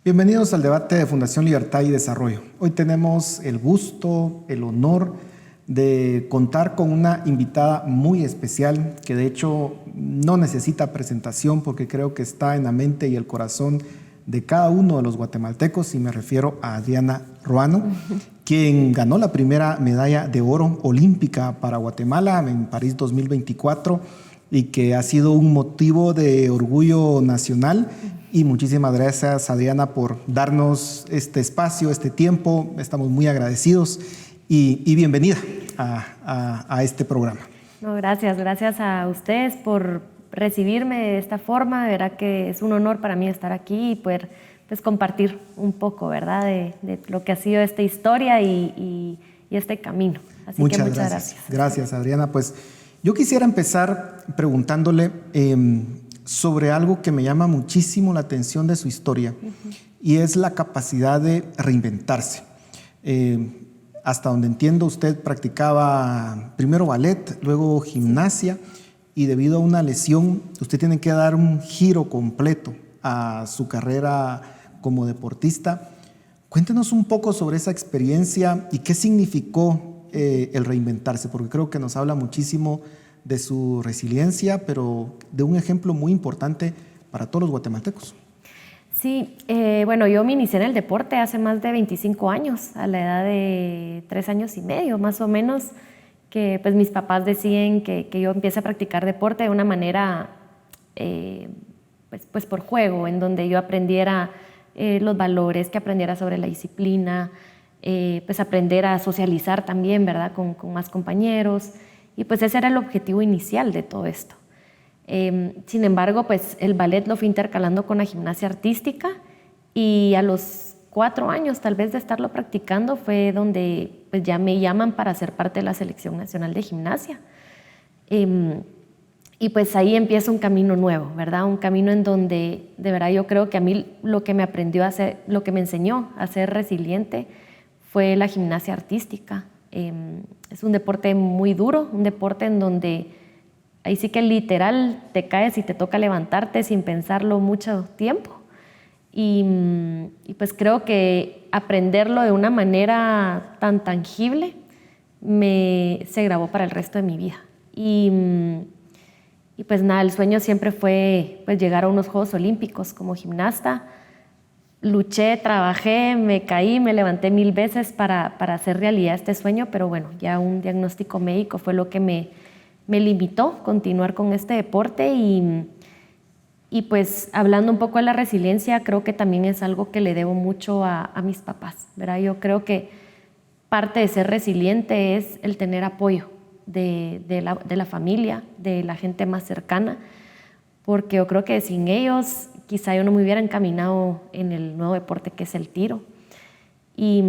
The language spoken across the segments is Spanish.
Bienvenidos al debate de Fundación Libertad y Desarrollo. Hoy tenemos el gusto, el honor de contar con una invitada muy especial que de hecho no necesita presentación porque creo que está en la mente y el corazón de cada uno de los guatemaltecos, y me refiero a Adriana Ruano, quien ganó la primera medalla de oro olímpica para Guatemala en París 2024 y que ha sido un motivo de orgullo nacional. Y muchísimas gracias, Adriana, por darnos este espacio, este tiempo. Estamos muy agradecidos y bienvenida a este programa. No, gracias a ustedes por recibirme de esta forma. De verdad que es un honor para mí estar aquí y poder compartir un poco, ¿verdad?, de lo que ha sido esta historia y este camino. Así muchas que muchas gracias. Gracias, Adriana. Pues yo quisiera empezar preguntándole sobre algo que me llama muchísimo la atención de su historia, y es la capacidad de reinventarse. Hasta donde entiendo, usted practicaba primero ballet, luego gimnasia, y debido a una lesión, usted tiene que dar un giro completo a su carrera como deportista. Cuéntenos un poco sobre esa experiencia y qué significó el reinventarse, porque creo que nos habla muchísimo de su resiliencia, pero de un ejemplo muy importante para todos los guatemaltecos. Sí, bueno, yo me inicié en el deporte hace más de 25 años, a la edad de 3 años y medio, más o menos, que pues mis papás deciden que yo empiece a practicar deporte de una manera, pues por juego, en donde yo aprendiera los valores, que aprendiera sobre la disciplina, pues aprender a socializar también, ¿verdad?, con más compañeros. Y pues ese era el objetivo inicial de todo esto. Sin embargo, pues el ballet lo fui intercalando con la gimnasia artística, y a los 4 años tal vez de estarlo practicando fue donde pues ya me llaman para ser parte de la Selección Nacional de Gimnasia. Y pues ahí empieza un camino nuevo, ¿verdad? Un camino en donde de verdad yo creo que a mí lo que me aprendió a hacer, lo que me enseñó a ser resiliente fue la gimnasia artística. Es un deporte muy duro, un deporte en donde ahí sí que literal te caes y te toca levantarte sin pensarlo mucho tiempo. Y pues creo que aprenderlo de una manera tan tangible se grabó para el resto de mi vida. Y pues nada, el sueño siempre fue pues llegar a unos Juegos Olímpicos como gimnasta. Luché, trabajé, me caí, me levanté 1000 veces para hacer realidad este sueño, pero bueno, ya un diagnóstico médico fue lo que me limitó a continuar con este deporte. Y pues hablando un poco de la resiliencia, creo que también es algo que le debo mucho a mis papás, ¿verdad? Yo creo que parte de ser resiliente es el tener apoyo de la familia, de la gente más cercana, porque yo creo que sin ellos quizá yo no me hubiera encaminado en el nuevo deporte que es el tiro. Y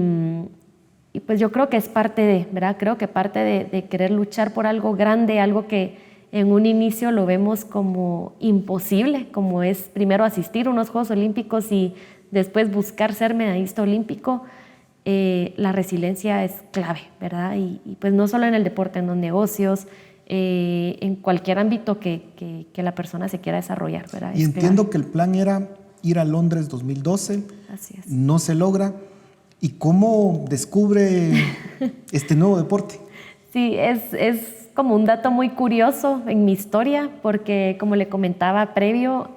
pues yo creo que es parte de, ¿verdad? Creo que parte de querer luchar por algo grande, algo que en un inicio lo vemos como imposible, como es primero asistir a unos Juegos Olímpicos y después buscar ser medallista olímpico. La resiliencia es clave, ¿verdad? Y pues no solo en el deporte, en los negocios, en cualquier ámbito que la persona se quiera desarrollar, ¿verdad? Y entiendo que el plan era ir a Londres 2012. Así es. No se logra. ¿Y cómo descubre este nuevo deporte? Sí, es como un dato muy curioso en mi historia, porque como le comentaba previo,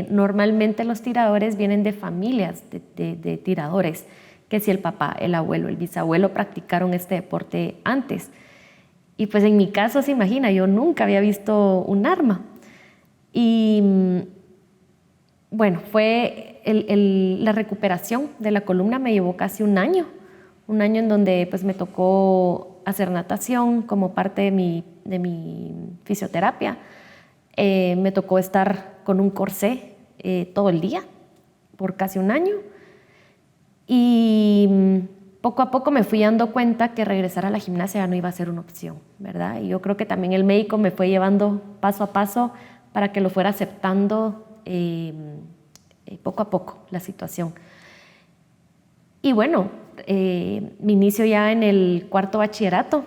normalmente los tiradores vienen de familias de tiradores, que si el papá, el abuelo, el bisabuelo practicaron este deporte antes. Y pues en mi caso, se imagina, yo nunca había visto un arma. Y bueno, fue la recuperación de la columna me llevó casi un año en donde pues me tocó hacer natación como parte de mi fisioterapia. Me tocó estar con un corsé todo el día por casi un año. Y poco a poco me fui dando cuenta que regresar a la gimnasia ya no iba a ser una opción, ¿verdad? Y yo creo que también el médico me fue llevando paso a paso para que lo fuera aceptando poco a poco la situación. Y bueno, mi inicio ya en el 4º bachillerato,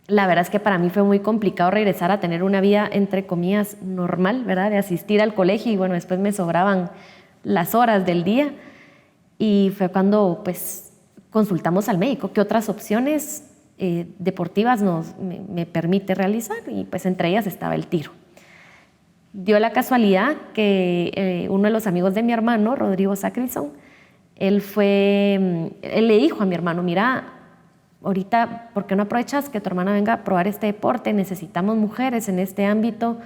la verdad es que para mí fue muy complicado regresar a tener una vida, entre comillas, normal, ¿verdad? De asistir al colegio y bueno, después me sobraban las horas del día. Y fue cuando pues consultamos al médico qué otras opciones deportivas me permite realizar, y pues entre ellas estaba el tiro. Dio la casualidad que uno de los amigos de mi hermano, Rodrigo Sacrison, él le dijo a mi hermano: mira, ahorita, ¿por qué no aprovechas que tu hermana venga a probar este deporte? Necesitamos mujeres en este ámbito.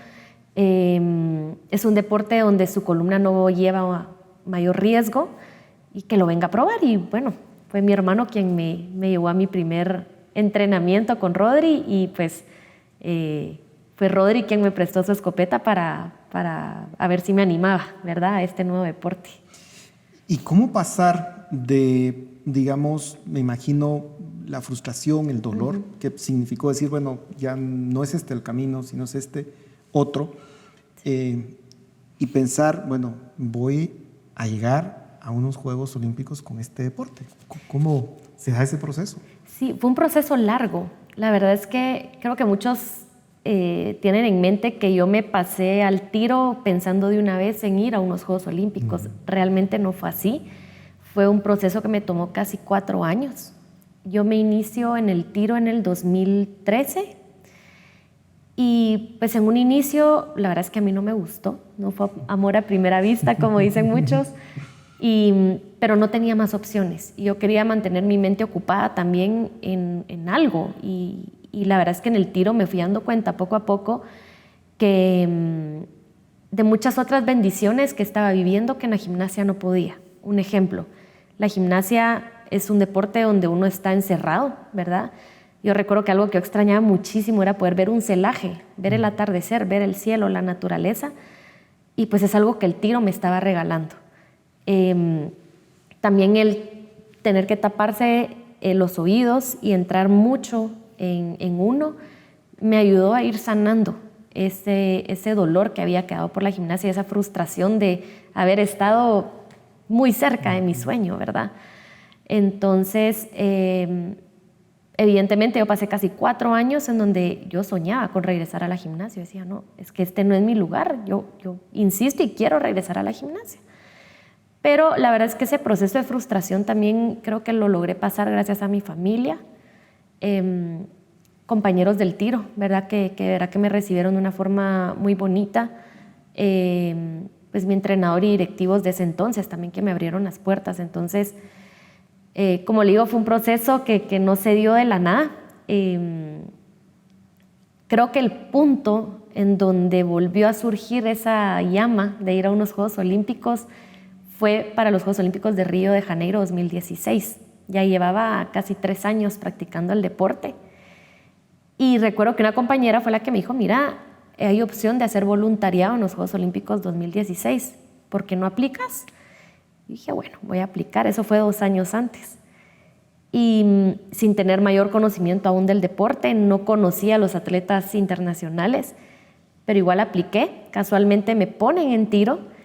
Es un deporte donde su columna no lleva mayor riesgo, y que lo venga a probar. Y bueno, fue mi hermano quien me llevó a mi primer entrenamiento con Rodri, y pues fue Rodri quien me prestó su escopeta para a ver si me animaba, ¿verdad?, a este nuevo deporte. ¿Y cómo pasar de, digamos, me imagino, la frustración, el dolor, que significó decir, bueno, ya no es este el camino, sino es este otro, y pensar, bueno, voy a llegar a unos Juegos Olímpicos con este deporte? ¿Cómo se da ese proceso? Sí, fue un proceso largo. La verdad es que creo que muchos tienen en mente que yo me pasé al tiro pensando de una vez en ir a unos Juegos Olímpicos. Realmente no fue así. Fue un proceso que me tomó casi 4 años. Yo me inicio en el tiro en el 2013, y pues en un inicio la verdad es que a mí no me gustó, no fue amor a primera vista como dicen muchos, pero no tenía más opciones, y yo quería mantener mi mente ocupada también en algo, y la verdad es que en el tiro me fui dando cuenta poco a poco que de muchas otras bendiciones que estaba viviendo que en la gimnasia no podía. Un ejemplo, la gimnasia es un deporte donde uno está encerrado, ¿verdad? Yo recuerdo que algo que yo extrañaba muchísimo era poder ver un celaje, ver el atardecer, ver el cielo, la naturaleza, y pues es algo que el tiro me estaba regalando. También el tener que taparse los oídos y entrar mucho en uno me ayudó a ir sanando ese dolor que había quedado por la gimnasia, esa frustración de haber estado muy cerca de mi sueño, ¿verdad? Entonces, evidentemente yo pasé casi 4 años en donde yo soñaba con regresar a la gimnasia. Yo decía, no, es que este no es mi lugar, yo insisto y quiero regresar a la gimnasia. Pero la verdad es que ese proceso de frustración también creo que lo logré pasar gracias a mi familia, compañeros del tiro, ¿verdad? Que me recibieron de una forma muy bonita, pues mi entrenador y directivos de ese entonces también, que me abrieron las puertas. Entonces, como le digo, fue un proceso que no se dio de la nada. Creo que el punto en donde volvió a surgir esa llama de ir a unos Juegos Olímpicos fue para los Juegos Olímpicos de Río de Janeiro 2016. Ya llevaba casi 3 años practicando el deporte. Y recuerdo que una compañera fue la que me dijo, mira, hay opción de hacer voluntariado en los Juegos Olímpicos 2016. ¿Por qué no aplicas? Y dije, bueno, voy a aplicar. Eso fue 2 años antes. Y sin tener mayor conocimiento aún del deporte, no conocía a los atletas internacionales, pero igual apliqué. Casualmente me ponen en tiro,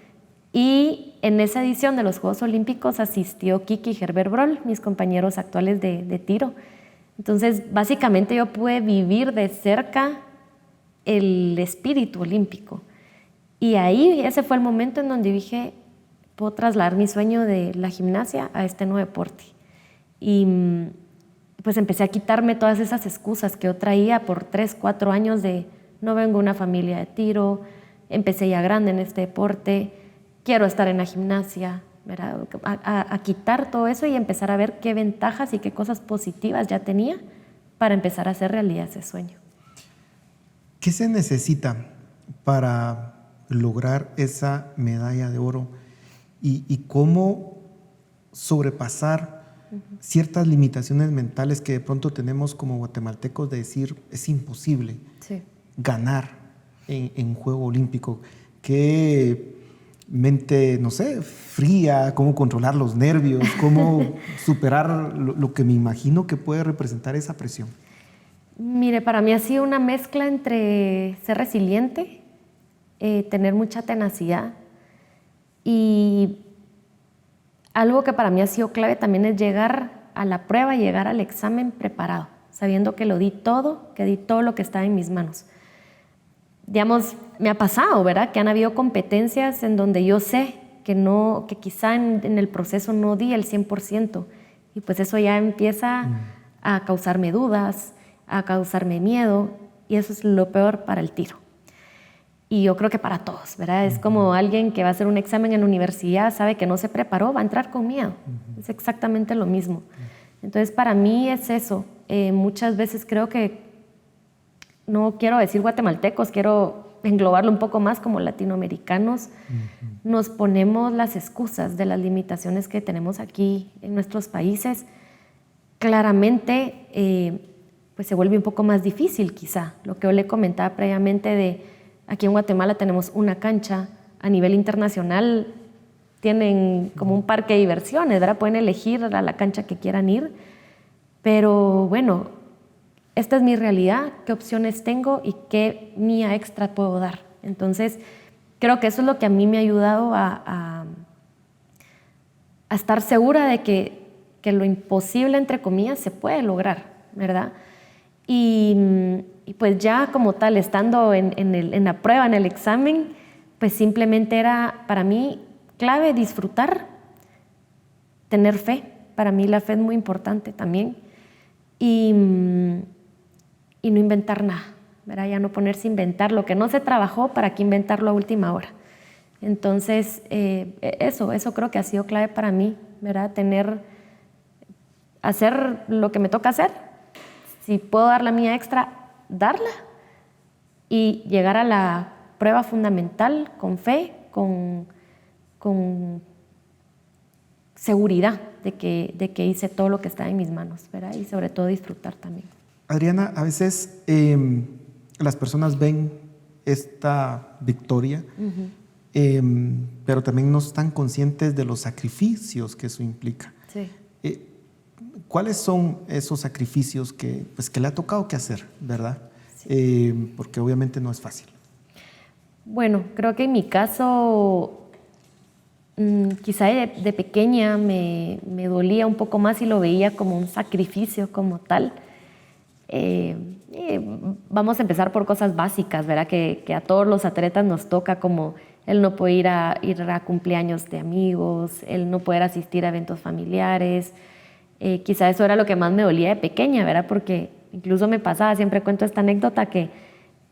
y en esa edición de los Juegos Olímpicos asistió Kiki y Herbert Broll, mis compañeros actuales de tiro. Entonces, básicamente yo pude vivir de cerca el espíritu olímpico. Y ahí, ese fue el momento en donde dije, puedo trasladar mi sueño de la gimnasia a este nuevo deporte. Y pues empecé a quitarme todas esas excusas que yo traía por 3, 4 años de no vengo de una familia de tiro, empecé ya grande en este deporte, quiero estar en la gimnasia, ¿verdad? A quitar todo eso y empezar a ver qué ventajas y qué cosas positivas ya tenía para empezar a hacer realidad ese sueño. ¿Qué se necesita para lograr esa medalla de oro y cómo sobrepasar ciertas limitaciones mentales que de pronto tenemos como guatemaltecos de decir es imposible ganar en un juego olímpico? ¿Qué mente, no sé, fría? ¿Cómo controlar los nervios? ¿Cómo superar lo que me imagino que puede representar esa presión? Mire, para mí ha sido una mezcla entre ser resiliente, tener mucha tenacidad, y algo que para mí ha sido clave también es llegar a la prueba, llegar al examen preparado, sabiendo que lo di todo, que di todo lo que estaba en mis manos. Digamos, me ha pasado, ¿verdad?, que han habido competencias en donde yo sé que quizá en el proceso no di el 100%. Y pues eso ya empieza a causarme dudas, a causarme miedo, y eso es lo peor para el tiro. Y yo creo que para todos, ¿verdad? Es como alguien que va a hacer un examen en la universidad, sabe que no se preparó, va a entrar con miedo. Es exactamente lo mismo. Entonces, para mí es eso. Muchas veces creo que, no quiero decir guatemaltecos, quiero englobarlo un poco más como latinoamericanos, nos ponemos las excusas de las limitaciones que tenemos aquí en nuestros países. Claramente, pues se vuelve un poco más difícil quizá. Lo que yo le comentaba previamente de aquí en Guatemala tenemos una cancha, a nivel internacional tienen como un parque de diversiones, ¿verdad? Pueden elegir a la cancha que quieran ir, pero bueno, esta es mi realidad, qué opciones tengo y qué mía extra puedo dar. Entonces, creo que eso es lo que a mí me ha ayudado a estar segura de que lo imposible, entre comillas, se puede lograr, ¿verdad? Y pues ya como tal, estando en la prueba, en el examen, pues simplemente era para mí clave disfrutar, tener fe. Para mí la fe es muy importante también. Y no inventar nada, ¿verdad? Ya no ponerse a inventar lo que no se trabajó, ¿para qué inventarlo a última hora? Entonces, eso creo que ha sido clave para mí, ¿verdad? Hacer lo que me toca hacer. Si puedo dar la mía extra, darla y llegar a la prueba fundamental con fe, con seguridad de que hice todo lo que está en mis manos, ¿verdad? Y sobre todo disfrutar también. Adriana, a veces las personas ven esta victoria, pero también no están conscientes de los sacrificios que eso implica. Sí. ¿Cuáles son esos sacrificios que le ha tocado que hacer, verdad? Sí. Porque obviamente no es fácil. Bueno, creo que en mi caso, quizá de pequeña me dolía un poco más y lo veía como un sacrificio como tal. Vamos a empezar por cosas básicas, ¿verdad? Que a todos los atletas nos toca, como el no poder ir a cumpleaños de amigos, el no poder asistir a eventos familiares. Quizá eso era lo que más me dolía de pequeña, ¿verdad? Porque incluso me pasaba, siempre cuento esta anécdota, que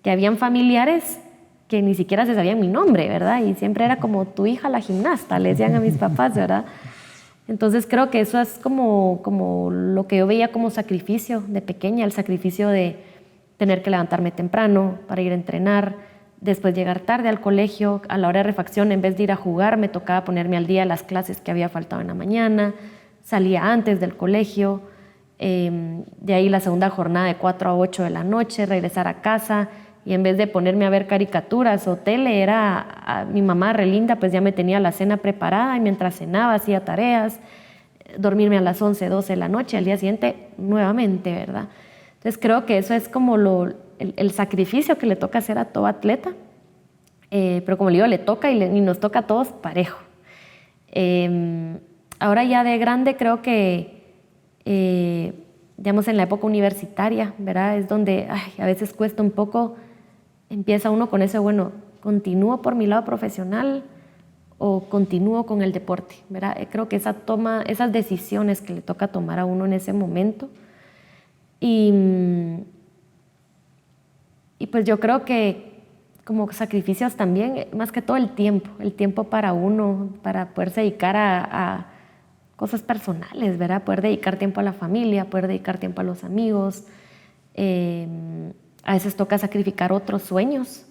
habían familiares que ni siquiera se sabían mi nombre, ¿verdad? Y siempre era como tu hija la gimnasta, le decían a mis papás, ¿verdad? Entonces creo que eso es como lo que yo veía como sacrificio de pequeña, el sacrificio de tener que levantarme temprano para ir a entrenar, después llegar tarde al colegio, a la hora de refacción, en vez de ir a jugar, me tocaba ponerme al día las clases que había faltado en la mañana, salía antes del colegio, de ahí la segunda jornada de 4 a 8 de la noche, regresar a casa, y en vez de ponerme a ver caricaturas o tele, mi mamá re linda, pues ya me tenía la cena preparada, y mientras cenaba hacía tareas, dormirme a las 11, 12 de la noche, al día siguiente nuevamente, ¿verdad? Entonces creo que eso es como el sacrificio que le toca hacer a todo atleta, pero como le digo, le toca y nos toca a todos parejo. Ahora ya de grande creo que, digamos, en la época universitaria, ¿verdad? Es donde a veces cuesta un poco. Empieza uno con eso, bueno, ¿continúo por mi lado profesional o continúo con el deporte? ¿Verdad? Creo que esas decisiones que le toca tomar a uno en ese momento. Y pues yo creo que como sacrificios también, más que todo el tiempo para uno, para poderse dedicar a cosas personales, ¿verdad? Poder dedicar tiempo a la familia, poder dedicar tiempo a los amigos. A veces toca sacrificar otros sueños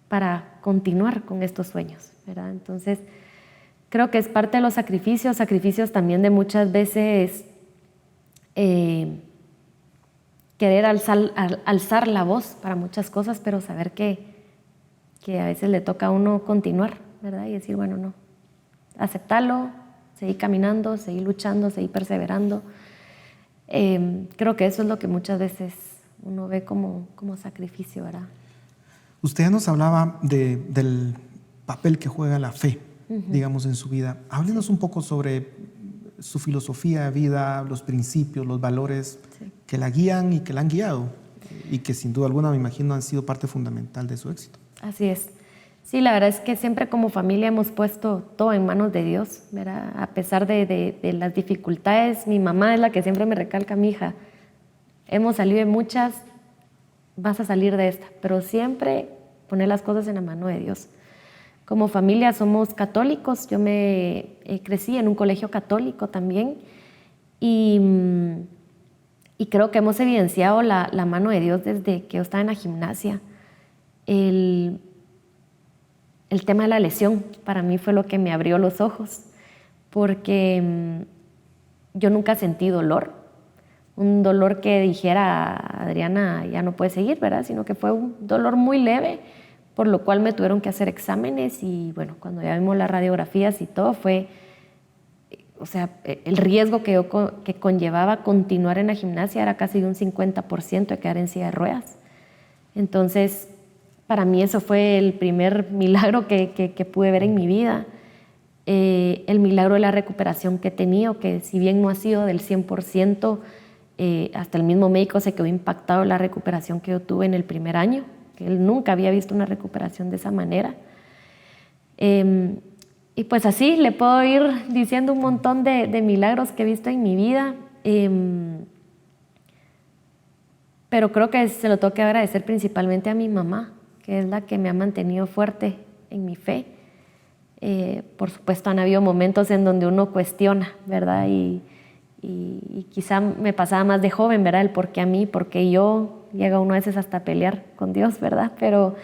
para continuar con estos sueños, ¿verdad? Entonces, creo que es parte de los sacrificios también de muchas veces querer alzar la voz para muchas cosas, pero saber que a veces le toca a uno continuar, ¿verdad? Y decir, bueno, no, aceptarlo, seguir caminando, seguir luchando, seguir perseverando. Creo que eso es lo que muchas veces uno ve como sacrificio, ¿verdad? Usted ya nos hablaba del papel que juega la fe, digamos, en su vida. Háblenos un poco sobre su filosofía de vida, los principios, los valores que la guían y que la han guiado y que sin duda alguna, me imagino, han sido parte fundamental de su éxito. Así es. Sí, la verdad es que siempre como familia hemos puesto todo en manos de Dios, ¿verdad? A pesar de las dificultades, mi mamá es la que siempre me recalca, mi hija, hemos salido de muchas, vas a salir de esta, pero siempre poner las cosas en la mano de Dios. Como familia somos católicos, yo me crecí en un colegio católico también y creo que hemos evidenciado la mano de Dios desde que yo estaba en la gimnasia. El tema de la lesión para mí fue lo que me abrió los ojos, porque yo nunca sentí dolor, un dolor que dijera, Adriana ya no puede seguir, ¿verdad? Sino que fue un dolor muy leve, por lo cual me tuvieron que hacer exámenes y bueno, cuando ya vimos las radiografías y todo fue, o sea, el riesgo que conllevaba continuar en la gimnasia era casi de un 50% de quedar en silla de ruedas. Entonces, para mí eso fue el primer milagro que pude ver en mi vida. El milagro de la recuperación que he tenido, que si bien no ha sido del 100%, hasta el mismo médico se quedó impactado en la recuperación que yo tuve en el primer año, que él nunca había visto una recuperación de esa manera. Y pues así le puedo ir diciendo un montón de milagros que he visto en mi vida. Pero creo que se lo tengo que agradecer principalmente a mi mamá, que es la que me ha mantenido fuerte en mi fe. Por supuesto han habido momentos en donde uno cuestiona, ¿verdad? Y quizá me pasaba más de joven, ¿verdad? El por qué a mí, por qué yo, llega uno a veces hasta a pelear con Dios, ¿verdad? Pero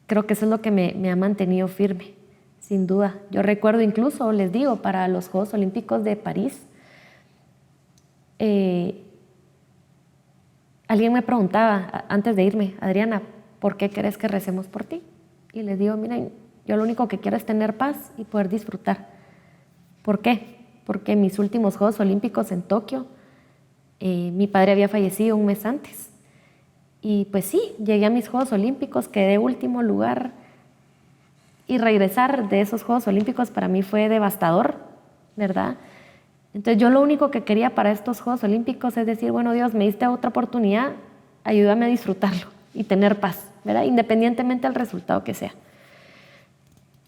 creo que eso es lo que me ha mantenido firme, sin duda. Yo recuerdo incluso, les digo, para los Juegos Olímpicos de París, alguien me preguntaba antes de irme, Adriana, ¿por qué querés que recemos por ti? Y les digo, miren, yo lo único que quiero es tener paz y poder disfrutar. ¿Por qué? Porque en mis últimos Juegos Olímpicos en Tokio, mi padre había fallecido un mes antes. Y pues sí, llegué a mis Juegos Olímpicos, quedé último lugar. Y regresar de esos Juegos Olímpicos para mí fue devastador, ¿verdad? Entonces yo lo único que quería para estos Juegos Olímpicos es decir, bueno, Dios, me diste otra oportunidad, ayúdame a disfrutarlo y tener paz, ¿verdad? Independientemente del resultado que sea.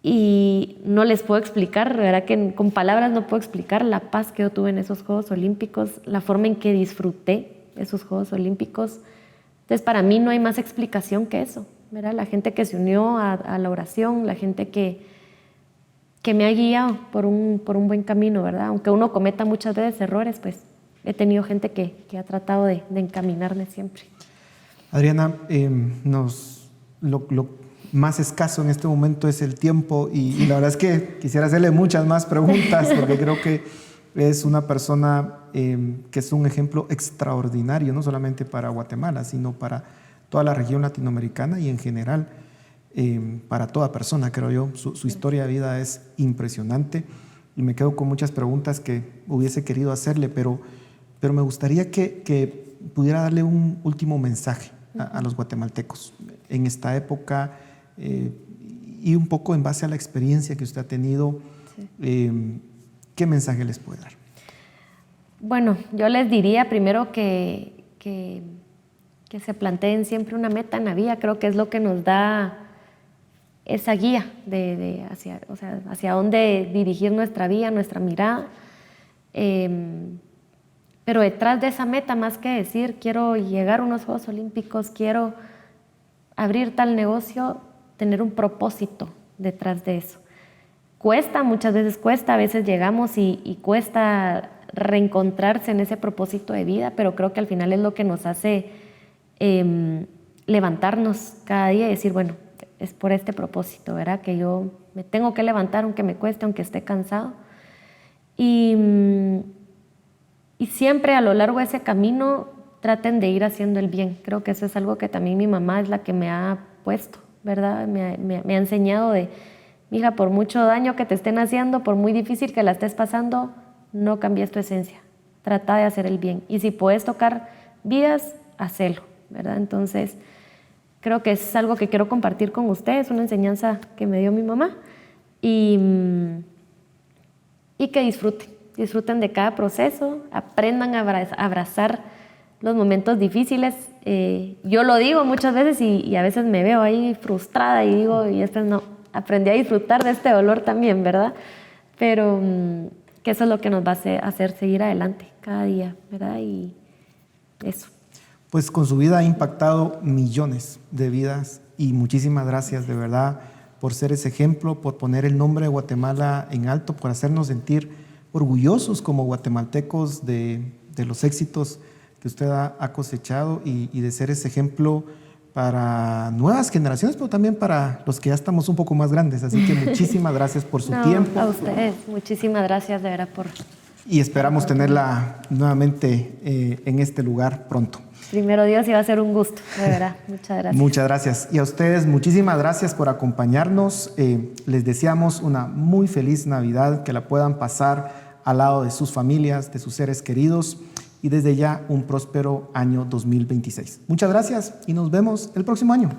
Y no les puedo explicar, ¿verdad? Que con palabras no puedo explicar la paz que yo tuve en esos Juegos Olímpicos, la forma en que disfruté esos Juegos Olímpicos. Entonces para mí no hay más explicación que eso, ¿verdad? La gente que se unió a la oración, la gente que me ha guiado por un buen camino, ¿verdad? Aunque uno cometa muchas veces errores, pues he tenido gente que ha tratado de encaminarme siempre. Adriana, lo más escaso en este momento es el tiempo y la verdad es que quisiera hacerle muchas más preguntas porque creo que es una persona que es un ejemplo extraordinario, no solamente para Guatemala, sino para toda la región latinoamericana y en general para toda persona, creo yo. Su historia de vida es impresionante y me quedo con muchas preguntas que hubiese querido hacerle, pero me gustaría que pudiera darle un último mensaje a los guatemaltecos en esta época y un poco en base a la experiencia que usted ha tenido. Sí. ¿Qué mensaje les puede dar? Bueno, yo les diría primero que se planteen siempre una meta en la vida. Creo que es lo que nos da esa guía hacia dónde dirigir nuestra vida, nuestra mirada. Pero detrás de esa meta, más que decir quiero llegar a unos Juegos Olímpicos, quiero abrir tal negocio, tener un propósito detrás de eso. Cuesta, muchas veces cuesta, a veces llegamos y cuesta reencontrarse en ese propósito de vida, pero creo que al final es lo que nos hace levantarnos cada día y decir, bueno, es por este propósito, ¿verdad? Que yo me tengo que levantar aunque me cueste, aunque esté cansado. Y siempre a lo largo de ese camino traten de ir haciendo el bien. Creo que eso es algo que también mi mamá es la que me ha puesto, ¿verdad? Me ha enseñado de, mija, por mucho daño que te estén haciendo, por muy difícil que la estés pasando, no cambies tu esencia. Trata de hacer el bien. Y si puedes tocar vidas, hacelo, ¿verdad? Entonces, creo que es algo que quiero compartir con ustedes, una enseñanza que me dio mi mamá y que disfruten de cada proceso, aprendan a abrazar los momentos difíciles. Yo lo digo muchas veces y a veces me veo ahí frustrada y digo, y esto no, aprendí a disfrutar de este dolor también, ¿verdad? Pero que eso es lo que nos va a hacer seguir adelante cada día, ¿verdad? Y eso. Pues con su vida ha impactado millones de vidas y muchísimas gracias de verdad por ser ese ejemplo, por poner el nombre de Guatemala en alto, por hacernos sentir orgullosos como guatemaltecos de los éxitos que usted ha cosechado y de ser ese ejemplo para nuevas generaciones, pero también para los que ya estamos un poco más grandes. Así que muchísimas gracias por su tiempo. A ustedes, muchísimas gracias de verdad por... Y esperamos tenerla nuevamente en este lugar pronto. Primero Dios, y va a ser un gusto, de verdad. Muchas gracias. Muchas gracias. Y a ustedes, muchísimas gracias por acompañarnos. Les deseamos una muy feliz Navidad, que la puedan pasar al lado de sus familias, de sus seres queridos, y desde ya un próspero año 2026. Muchas gracias y nos vemos el próximo año.